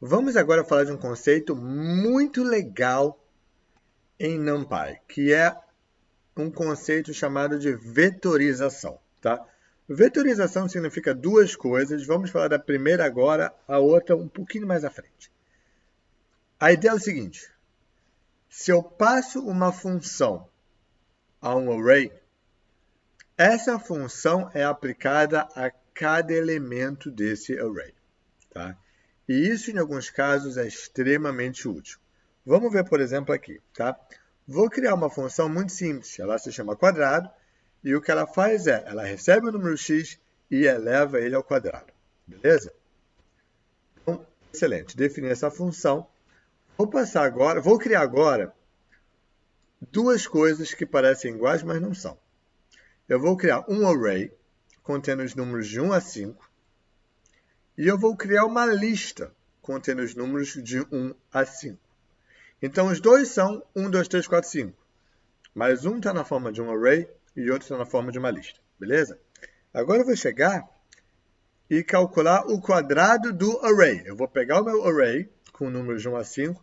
Vamos agora falar de um conceito muito legal em NumPy, que é um conceito chamado de vetorização, tá? Vetorização significa duas coisas. Vamos falar da primeira agora, a outra um pouquinho mais à frente. A ideia é o seguinte: se eu passo uma função a um array, essa função é aplicada a cada elemento desse array, tá? E isso, em alguns casos, é extremamente útil. Vamos ver, por exemplo, aqui, tá? Vou criar uma função muito simples. Ela se chama quadrado e o que ela faz é, ela recebe o número x e eleva ele ao quadrado. Beleza? Então, excelente. Defini essa função. Vou criar agora duas coisas que parecem iguais, mas não são. Eu vou criar um array contendo os números de 1 a 5 e eu vou criar uma lista contendo os números de 1 a 5. Então, os dois são 1, 2, 3, 4, 5. Mas um está na forma de um array e o outro está na forma de uma lista. Beleza? Agora eu vou chegar e calcular o quadrado do array. Eu vou pegar o meu array com números de 1 a 5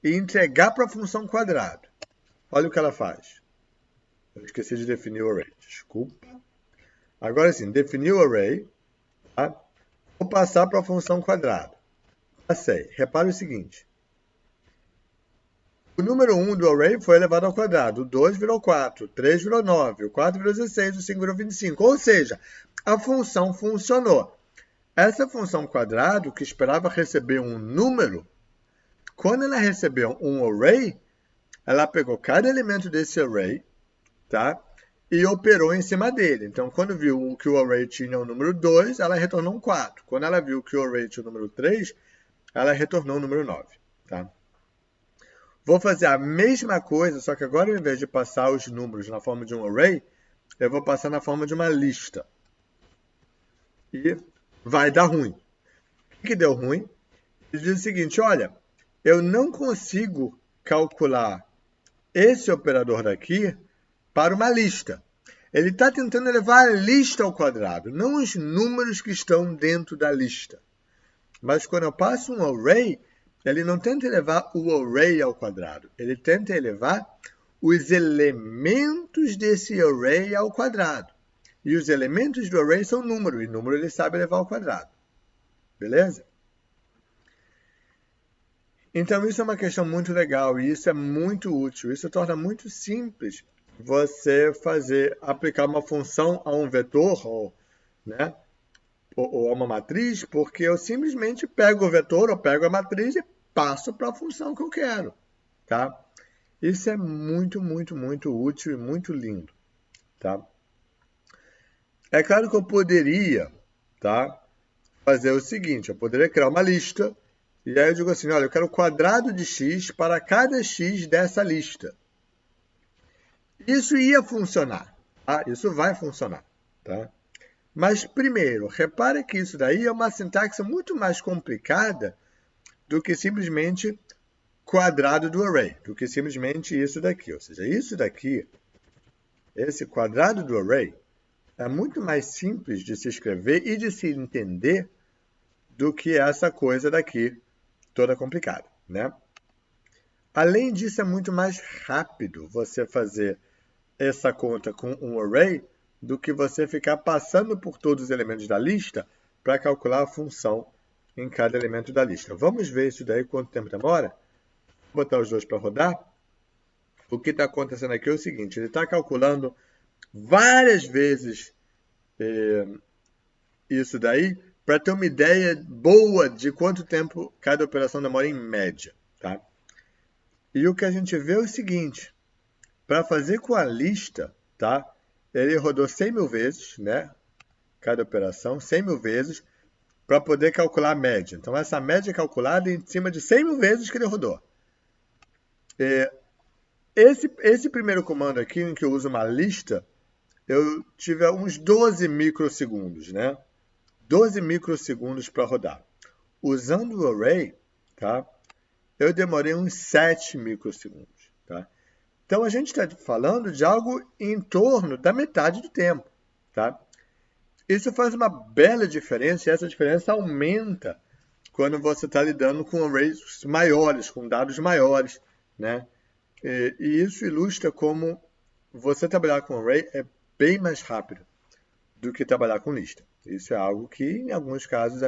e entregar para a função quadrado. Olha o que ela faz. Eu esqueci de definir o array. Desculpa. Agora sim, defini o array. Tá? Vou passar para a função quadrado. Passei. Repare o seguinte. O número 1 do array foi elevado ao quadrado, o 2 virou 4, o 3 virou 9, o 4 virou 16, o 5 virou 25. Ou seja, a função funcionou. Essa função quadrado, que esperava receber um número, quando ela recebeu um array, ela pegou cada elemento desse array, tá? E operou em cima dele. Então, quando viu que o array tinha o número 2, ela retornou um 4. Quando ela viu que o array tinha o número 3, ela retornou o número 9, tá? Vou fazer a mesma coisa, só que agora, ao invés de passar os números na forma de um array, eu vou passar na forma de uma lista. E vai dar ruim. O que deu ruim? Ele diz o seguinte, olha, eu não consigo calcular esse operador daqui para uma lista. Ele está tentando elevar a lista ao quadrado, não os números que estão dentro da lista. Mas quando eu passo um array, ele não tenta elevar o array ao quadrado. Ele tenta elevar os elementos desse array ao quadrado. E os elementos do array são número, e número ele sabe elevar ao quadrado. Beleza? Então, isso é uma questão muito legal e isso é muito útil. Isso torna muito simples você aplicar uma função a um vetor ou a uma matriz, porque eu simplesmente pego o vetor ou pego a matriz e passo para a função que eu quero. Tá? Isso é muito, muito, muito útil e muito lindo. Tá? É claro que eu poderia fazer o seguinte, eu poderia criar uma lista e aí eu digo assim, olha, eu quero o quadrado de x para cada x dessa lista. Isso ia funcionar, tá? Isso vai funcionar, tá? Mas, primeiro, repare que isso daí é uma sintaxe muito mais complicada do que simplesmente quadrado do array, do que simplesmente isso daqui. Ou seja, isso daqui, esse quadrado do array, é muito mais simples de se escrever e de se entender do que essa coisa daqui, toda complicada, né? Além disso, é muito mais rápido você fazer essa conta com um array do que você ficar passando por todos os elementos da lista para calcular a função em cada elemento da lista. Vamos ver isso daí, quanto tempo demora? Vou botar os dois para rodar. O que está acontecendo aqui é o seguinte, ele está calculando várias vezes isso daí para ter uma ideia boa de quanto tempo cada operação demora em média. Tá? E o que a gente vê é o seguinte, para fazer com a lista, tá? Ele rodou 100 mil vezes, né? Cada operação, 100 mil vezes, para poder calcular a média. Então, essa média é calculada em cima de 100 mil vezes que ele rodou. Esse primeiro comando aqui, em que eu uso uma lista, eu tive uns 12 microsegundos, né? 12 microsegundos para rodar. Usando o array, tá? Eu demorei uns 7 microsegundos, tá? Então, a gente está falando de algo em torno da metade do tempo, tá? Isso faz uma bela diferença e essa diferença aumenta quando você está lidando com arrays maiores, com dados maiores, né? E isso ilustra como você trabalhar com array é bem mais rápido do que trabalhar com lista. Isso é algo que, em alguns casos,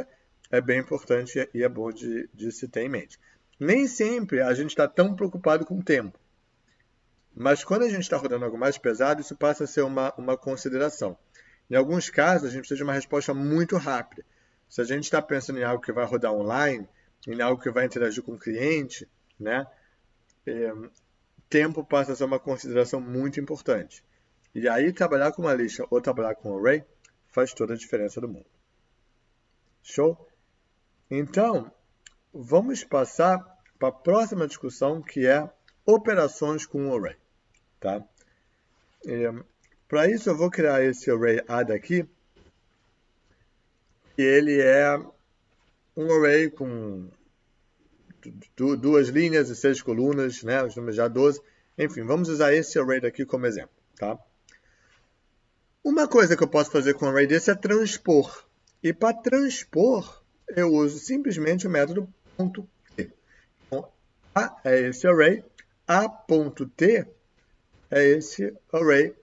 é bem importante e é bom de se ter em mente. Nem sempre a gente está tão preocupado com o tempo. Mas quando a gente está rodando algo mais pesado, isso passa a ser uma consideração. Em alguns casos, a gente precisa de uma resposta muito rápida. Se a gente está pensando em algo que vai rodar online, em algo que vai interagir com o cliente, né? Tempo passa a ser uma consideração muito importante. E aí, trabalhar com uma lista ou trabalhar com um array faz toda a diferença do mundo. Show? Então, vamos passar para a próxima discussão, que é operações com um array. Tá? Para isso, eu vou criar esse array A daqui. E ele é um array com 2 linhas e 6 colunas, né? Os números já 12. Enfim, vamos usar esse array daqui como exemplo. Tá? Uma coisa que eu posso fazer com um array desse é transpor. E para transpor, eu uso simplesmente o método .t. Então, A é esse array, A.t é esse array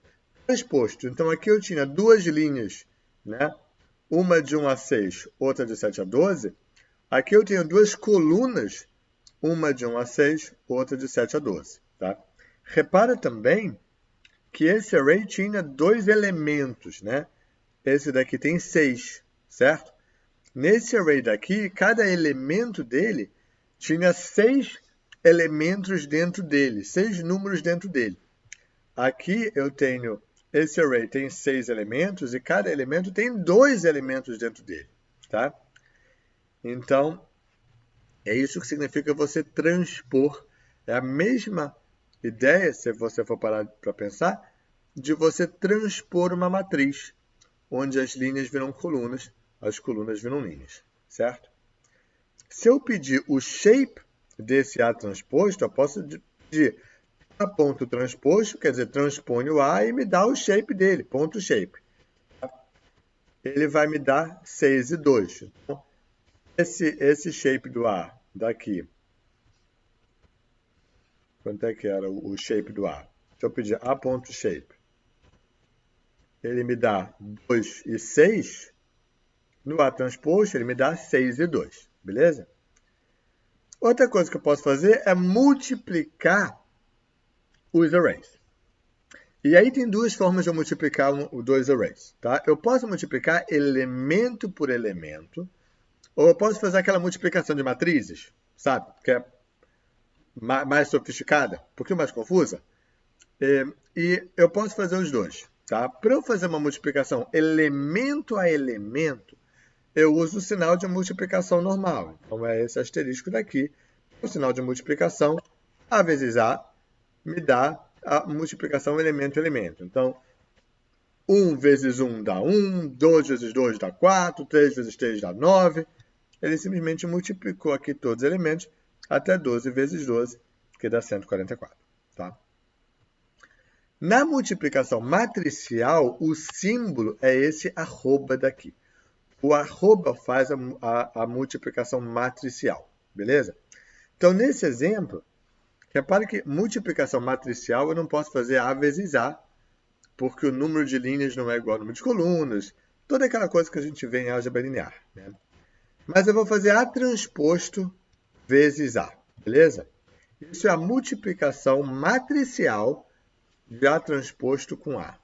transposto. Então, aqui eu tinha 2 linhas, né? Uma de 1 a 6, outra de 7 a 12. Aqui eu tenho 2 colunas, uma de 1 a 6, outra de 7 a 12. Tá? Repara também que esse array tinha 2 elementos, né? Esse daqui tem 6, certo? Nesse array daqui, cada elemento dele tinha 6 elementos dentro dele, 6 números dentro dele. Aqui eu tenho, esse array tem 6 elementos e cada elemento tem 2 elementos dentro dele, tá? Então, é isso que significa você transpor. É a mesma ideia, se você for parar para pensar, de você transpor uma matriz, onde as linhas viram colunas, as colunas viram linhas, certo? Se eu pedir o shape desse A transposto, eu posso pedir A ponto transposto, quer dizer, transpõe o A e me dá o shape dele, ponto shape. Ele vai me dar 6 e 2. Então, esse shape do A daqui, quanto é que era o shape do A? Se eu pedir A.shape, ele me dá 2 e 6. No A transposto, ele me dá 6 e 2. Beleza? Outra coisa que eu posso fazer é multiplicar os arrays. E aí tem 2 formas de eu multiplicar os 2 arrays. Tá? Eu posso multiplicar elemento por elemento, ou eu posso fazer aquela multiplicação de matrizes, sabe? Que é mais sofisticada, um pouquinho mais confusa. E eu posso fazer os dois. Tá? Para eu fazer uma multiplicação elemento a elemento, eu uso o sinal de multiplicação normal. Então, é esse asterisco daqui. O sinal de multiplicação, A vezes A, me dá a multiplicação elemento a elemento. Então, 1 vezes 1 dá 1, 2 vezes 2 dá 4, 3 vezes 3 dá 9. Ele simplesmente multiplicou aqui todos os elementos até 12 vezes 12, que dá 144. Tá? Na multiplicação matricial, o símbolo é esse arroba daqui. O arroba faz a multiplicação matricial, beleza? Então, nesse exemplo, repare que multiplicação matricial eu não posso fazer A vezes A, porque o número de linhas não é igual ao número de colunas, toda aquela coisa que a gente vê em álgebra linear, né? Mas eu vou fazer A transposto vezes A, beleza? Isso é a multiplicação matricial de A transposto com A.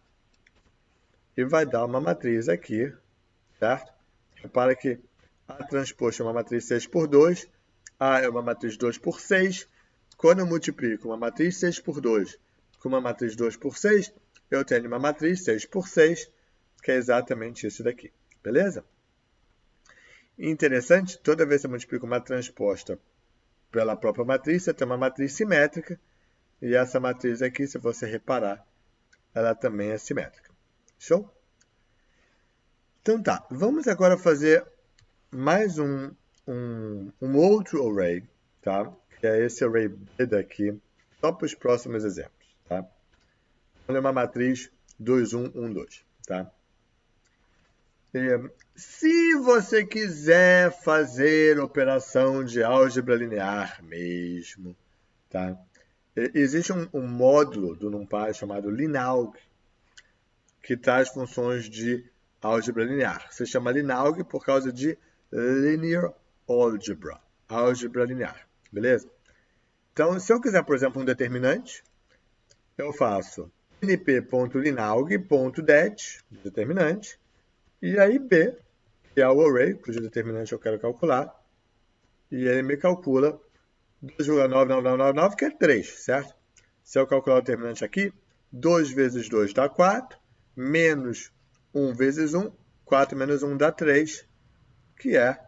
E vai dar uma matriz aqui, certo? Repara que A transposto é uma matriz 6 por 2, A é uma matriz 2 por 6. Quando eu multiplico uma matriz 6 por 2 com uma matriz 2 por 6, eu tenho uma matriz 6 por 6, que é exatamente isso daqui. Beleza? Interessante, toda vez que eu multiplico uma transposta pela própria matriz, você tem uma matriz simétrica, e essa matriz aqui, se você reparar, ela também é simétrica. Show? Então tá, vamos agora fazer mais um outro array, tá? Que é esse array B daqui, só para os próximos exemplos, tá? Olha uma matriz 2, 1, 1, 2, tá? Se você quiser fazer operação de álgebra linear mesmo, tá? Existe um módulo do NumPy chamado Linalg, que traz funções de álgebra linear. Se chama Linalg por causa de Linear Algebra, álgebra linear, beleza? Então, se eu quiser, por exemplo, um determinante, eu faço np.linalg.det, determinante, e aí b, que é o array, cujo determinante eu quero calcular, e ele me calcula 2,99999, que é 3, certo? Se eu calcular o determinante aqui, 2 vezes 2 dá 4, menos 1 vezes 1, 4 menos 1 dá 3, que é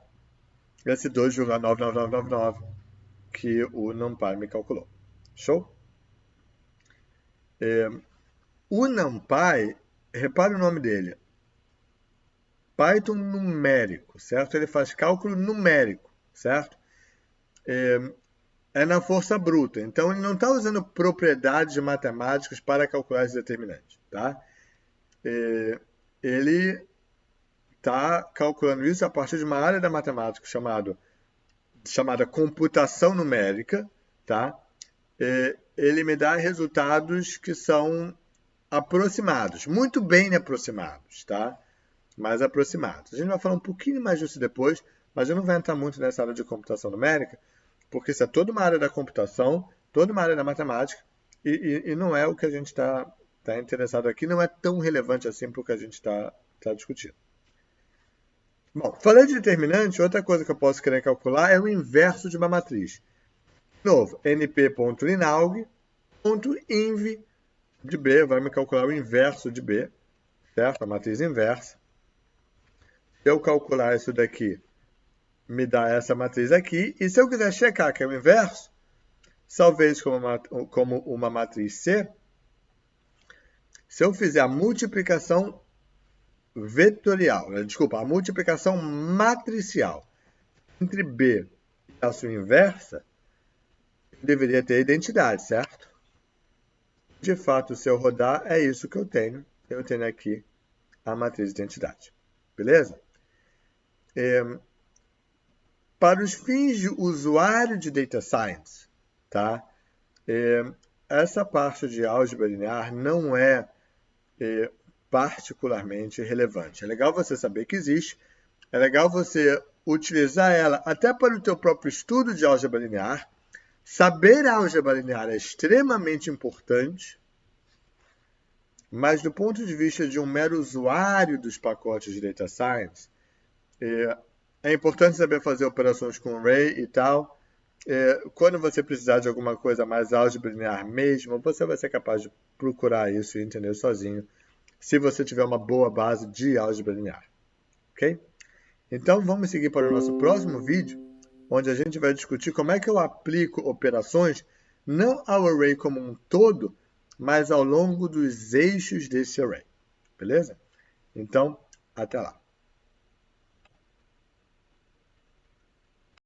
esse 2,99999 que o NumPy me calculou. Show? O NumPy, repare o nome dele, Python numérico, certo? Ele faz cálculo numérico, certo? É na força bruta. Então, ele não está usando propriedades matemáticas para calcular esse determinante, tá? Ele está calculando isso a partir de uma área da matemática chamada computação numérica, tá? Ele me dá resultados que são aproximados, muito bem aproximados, tá? Mais aproximados. A gente vai falar um pouquinho mais disso depois, mas eu não vou entrar muito nessa área de computação numérica, porque isso é toda uma área da computação, toda uma área da matemática, e não é o que a gente está interessado aqui, não é tão relevante assim para o que a gente está discutindo. Bom, falando de determinante, outra coisa que eu posso querer calcular é o inverso de uma matriz. De novo, np.linalg.inv de B vai me calcular o inverso de B, certo? A matriz inversa. Se eu calcular isso daqui, me dá essa matriz aqui. E se eu quiser checar que é o inverso, salvei isso como uma matriz C. Se eu fizer a multiplicação vetorial, a multiplicação matricial entre B e a sua inversa, deveria ter identidade, certo? De fato, se eu rodar, é isso que eu tenho. Eu tenho aqui a matriz de identidade. Beleza? Para os fins de usuário de Data Science, tá? Essa parte de álgebra linear não é particularmente relevante. É legal você saber que existe, é legal você utilizar ela até para o teu próprio estudo de álgebra linear. Saber a álgebra linear é extremamente importante, mas do ponto de vista de um mero usuário dos pacotes de Data Science, é importante saber fazer operações com array e tal. Quando você precisar de alguma coisa mais álgebra linear mesmo, você vai ser capaz de procurar isso e entender sozinho, se você tiver uma boa base de álgebra linear. Ok? Então, vamos seguir para o nosso próximo vídeo, onde a gente vai discutir como é que eu aplico operações não ao array como um todo, mas ao longo dos eixos desse array. Beleza? Então, até lá.